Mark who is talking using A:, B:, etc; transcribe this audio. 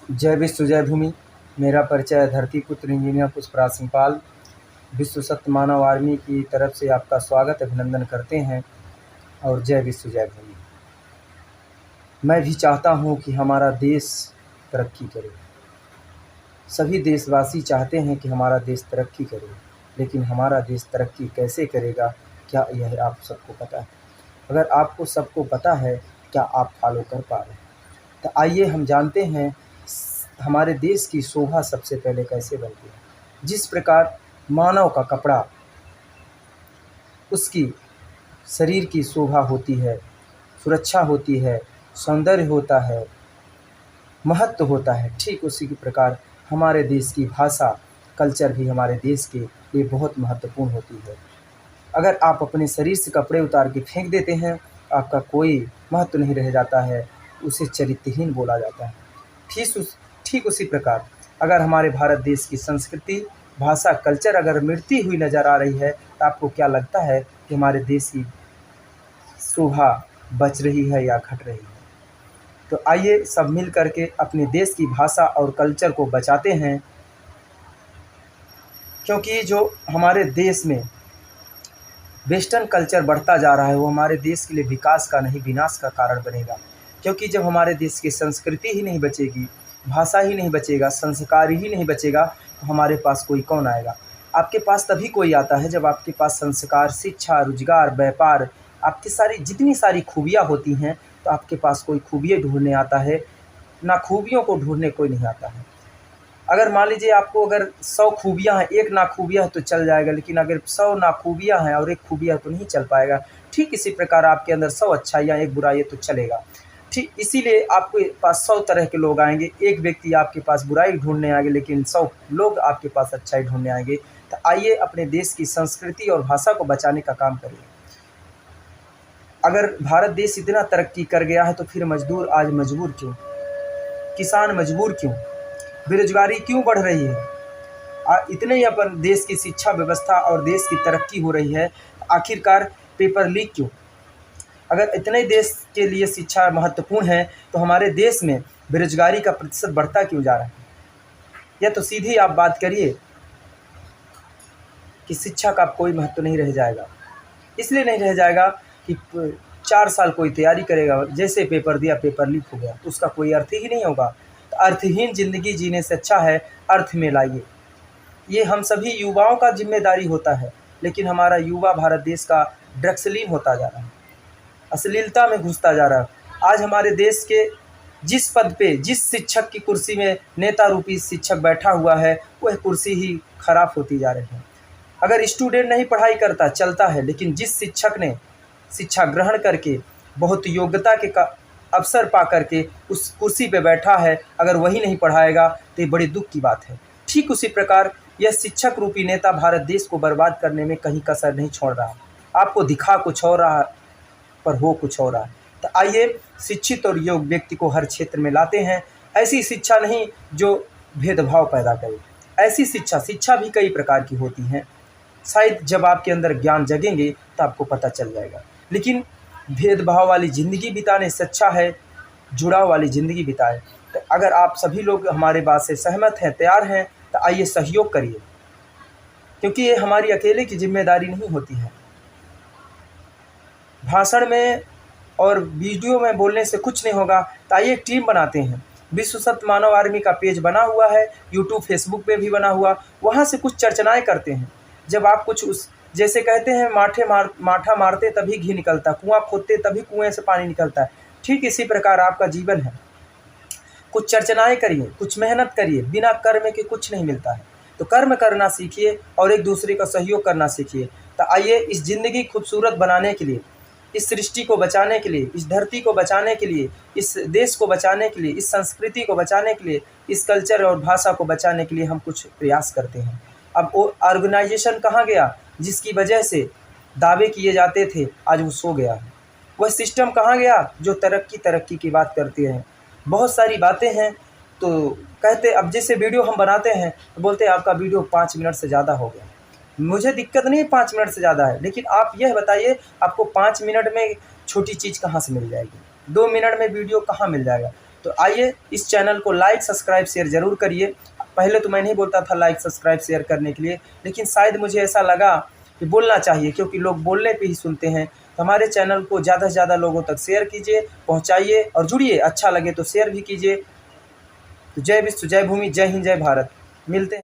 A: जय विश्व जय भूमि। मेरा परिचय धरती पुत्र इंजीनियर पुष्पराज सिंह पाल। विश्व सत्य मानव आर्मी की तरफ से आपका स्वागत अभिनंदन करते हैं और जय विश्व जय भूमि। मैं भी चाहता हूं कि हमारा देश तरक्की करे। सभी देशवासी चाहते हैं कि हमारा देश तरक्की करे, लेकिन हमारा देश तरक्की कैसे करेगा, क्या यह आप सबको पता है? अगर आपको सबको पता है, क्या आप फॉलो कर पा रहे हैं? तो आइए हम जानते हैं हमारे देश की शोभा सबसे पहले कैसे बनती है। जिस प्रकार मानव का कपड़ा उसकी शरीर की शोभा होती है, सुरक्षा होती है, सौंदर्य होता है, महत्व होता है, ठीक उसी के प्रकार हमारे देश की भाषा कल्चर भी हमारे देश के लिए बहुत महत्वपूर्ण होती है। अगर आप अपने शरीर से कपड़े उतार के फेंक देते हैं, आपका कोई महत्व नहीं रह जाता है, उसे चरित्रहीन बोला जाता है। ठीक उसी प्रकार अगर हमारे भारत देश की संस्कृति, भाषा, कल्चर अगर मिटती हुई नज़र आ रही है, तो आपको क्या लगता है कि हमारे देश की शोभा बच रही है या घट रही है? तो आइए सब मिल करके अपने देश की भाषा और कल्चर को बचाते हैं, क्योंकि जो हमारे देश में वेस्टर्न कल्चर बढ़ता जा रहा है वो हमारे देश के लिए विकास का नहीं विनाश का कारण बनेगा। क्योंकि जब हमारे देश की संस्कृति ही नहीं बचेगी, भाषा ही नहीं बचेगा, संस्कार ही नहीं बचेगा, तो हमारे पास कोई कौन आएगा? आपके पास तभी कोई आता है जब आपके पास संस्कार, शिक्षा, रोजगार, व्यापार, आपकी सारी जितनी सारी खूबियाँ होती हैं, तो आपके पास कोई खूबियाँ ढूंढने आता है, ना खूबियों को ढूंढने कोई नहीं आता है। अगर मान लीजिए आपको अगर 100 खूबियाँ हैं, एक नाखूबियाँ है तो चल जाएगा, लेकिन अगर 100 नाखूबियाँ हैं और एक खूबियाँ है तो नहीं चल पाएगा। ठीक इसी प्रकार आपके अंदर 100 अच्छाइयाँ, एक बुराई है तो चलेगा। ठीक इसीलिए आपके पास 100 तरह के लोग आएंगे, एक व्यक्ति आपके पास बुराई ढूंढने आएंगे, लेकिन 100 लोग आपके पास अच्छाई ढूंढने आएंगे। तो आइए अपने देश की संस्कृति और भाषा को बचाने का काम करिए। अगर भारत देश इतना तरक्की कर गया है तो फिर मजदूर आज मजबूर क्यों? किसान मजबूर क्यों? बेरोजगारी क्यों बढ़ रही है? इतने ही अपन देश की शिक्षा व्यवस्था और देश की तरक्की हो रही है, आखिरकार पेपर लीक क्यों? अगर इतने देश के लिए शिक्षा महत्वपूर्ण है, तो हमारे देश में बेरोजगारी का प्रतिशत बढ़ता क्यों जा रहा है? या तो सीधी आप बात करिए कि शिक्षा का कोई महत्व नहीं रह जाएगा। इसलिए नहीं रह जाएगा कि 4 साल कोई तैयारी करेगा, जैसे पेपर दिया पेपर लीक हो गया, तो उसका कोई अर्थ ही नहीं होगा। तो अर्थहीन ज़िंदगी जीने से अच्छा है अर्थ में लाइए। ये हम सभी युवाओं का जिम्मेदारी होता है, लेकिन हमारा युवा भारत देश का ड्रग्सलीन होता जा रहा है, अश्लीलता में घुसता जा रहा है। आज हमारे देश के जिस पद पे, जिस शिक्षक की कुर्सी में नेता रूपी शिक्षक बैठा हुआ है, वह कुर्सी ही खराब होती जा रही है। अगर स्टूडेंट नहीं पढ़ाई करता चलता है, लेकिन जिस शिक्षक ने शिक्षा ग्रहण करके बहुत योग्यता के अवसर पा करके उस कुर्सी पे बैठा है, अगर वही नहीं पढ़ाएगा तो ये बड़ी दुख की बात है। ठीक उसी प्रकार यह शिक्षक रूपी नेता भारत देश को बर्बाद करने में कहीं कसर नहीं छोड़ रहा। आपको दिखा कुछ और रहा पर हो कुछ और रहा है। तो आइए शिक्षित और योग्य व्यक्ति को हर क्षेत्र में लाते हैं। ऐसी शिक्षा नहीं जो भेदभाव पैदा करे। ऐसी शिक्षा भी कई प्रकार की होती हैं। शायद जब आपके अंदर ज्ञान जगेंगे तो आपको पता चल जाएगा। लेकिन भेदभाव वाली ज़िंदगी बिताने से अच्छा है जुड़ाव वाली ज़िंदगी बिताए। तो अगर आप सभी लोग हमारे बात से सहमत हैं, तैयार हैं, तो आइए सहयोग करिए, क्योंकि ये हमारी अकेले की जिम्मेदारी नहीं होती है। भाषण में और वीडियो में बोलने से कुछ नहीं होगा। तो आइए एक टीम बनाते हैं। विश्व सत्य मानव आर्मी का पेज बना हुआ है, यूट्यूब फेसबुक पे भी बना हुआ, वहाँ से कुछ चर्चाएँ करते हैं। जब आप कुछ उस जैसे कहते हैं माठा मारते तभी घी निकलता, कुआं खोदते तभी कुएं से पानी निकलता है, ठीक इसी प्रकार आपका जीवन है। कुछ चर्चाएँ करिए, कुछ मेहनत करिए, बिना कर्म के कुछ नहीं मिलता है। तो कर्म करना सीखिए और एक दूसरे का सहयोग करना सीखिए। तो आइए इस ज़िंदगी खूबसूरत बनाने के लिए, इस सृष्टि को बचाने के लिए, इस धरती को बचाने के लिए, इस देश को बचाने के लिए, इस संस्कृति को बचाने के लिए, इस कल्चर और भाषा को बचाने के लिए हम कुछ प्रयास करते हैं। अब वो ऑर्गेनाइजेशन कहाँ गया जिसकी वजह से दावे किए जाते थे, आज वो सो गया है। वह सिस्टम कहाँ गया जो तरक्की की बात करते हैं। बहुत सारी बातें हैं तो कहते, अब जैसे वीडियो हम बनाते हैं तो बोलते हैं आपका वीडियो 5 मिनट से ज़्यादा हो गया। मुझे दिक्कत नहीं 5 मिनट से ज़्यादा है, लेकिन आप यह बताइए आपको 5 मिनट में छोटी चीज़ कहाँ से मिल जाएगी, 2 मिनट में वीडियो कहाँ मिल जाएगा? तो तो आइए इस चैनल को लाइक सब्सक्राइब शेयर ज़रूर करिए। पहले तो मैं नहीं बोलता था लाइक सब्सक्राइब शेयर करने के लिए, लेकिन शायद मुझे ऐसा लगा कि बोलना चाहिए, क्योंकि लोग बोलने पे ही सुनते हैं। तो हमारे चैनल को ज़्यादा से ज़्यादा लोगों तक शेयर कीजिए, पहुंचाइए और जुड़िए। अच्छा लगे तो शेयर भी कीजिए। तो जय विश्व, जय भूमि, जय हिंद, जय भारत। मिलते हैं।